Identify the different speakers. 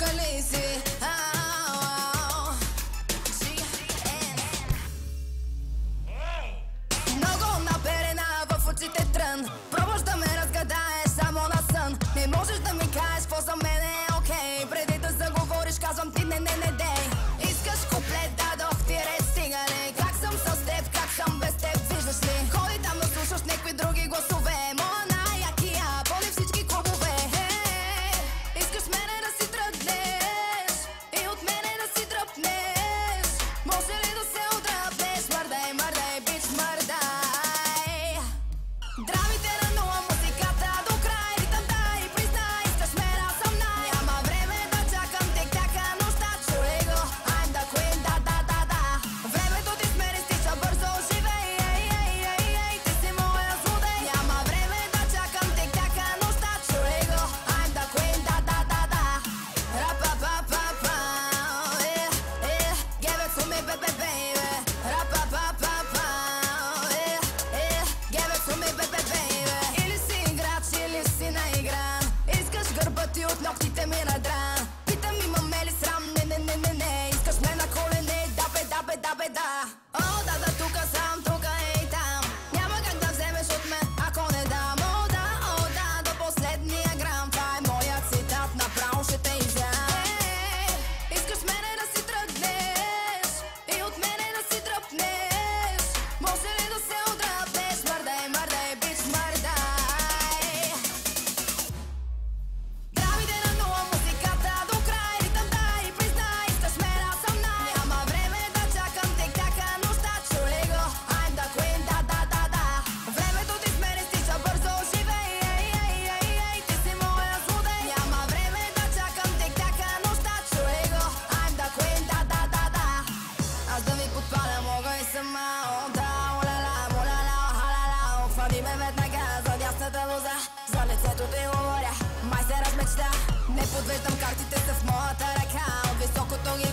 Speaker 1: тука ли си? Много наперена в очите трън, пробваш да ме разгадаеш само на сън. Не можеш да ми кажеш какво за мен е окей. Преди да заговориш казвам ти не дей. Искаш куплет, дадох ти ред, стига ли? Как съм с теб, как съм без теб, виждаш ли? Ходи там да слушаш някакви други гласове. Моя най-якия, боли всички клубове. Искаш мене да си тръгнеш и от мене да си дръпнеш. Може ли да се отдръпнеш? Мърдай, мърдай, бич, мърдай. Драмите на нула, музиката до край. Ритъм дай, признай, искаш мен, аз съм най. Няма време да чакам, тек-така нощта, чули го. I'm the queen, да. Времето ти смери, стича бързо, живей. Ей, ти си моя злодей. Няма време да чакам, тек-така нощта, чули го. I'm the queen, да. Ра-па-па-па-па, give it to me, baby. Ра-па-па-па-па, give it to me, baby. Или си играч, или си наигран. Искаш гърба ти от ногтите ми надран. Питам имаме ли срам, не. Искаш ме на колене, да бе. О, да, тука съм, тука ей там. Няма как да вземеш от мен, ако не дам. О, да, до последния грам. Това е моят цитат, направо ще те изям. Искаш мене да си тръгнеш и от мене да си дръпнеш. Може ли да се отдръпнеш? Мърдай, бич, мърдай. Драмите на нула, музиката до край. Ритъм дай, признай, искаш мен, аз съм най. Няма време да чакам, тек-така нощта, чули го. I'm the queen, да. Времето ти смери, стича бързо, живей. Ей, ти си моя злодей. Няма време да чакам, тек-така нощта, чули го. I'm the queen, да. Аз да ви подпаля, мога и сама. О, да, оля-ла, моля-ла, халала. Хвани ме веднага за дясната лоза. За лицето ти говоря, май се размечта. Не подвеждам, картите са в моята ръка. От високото ги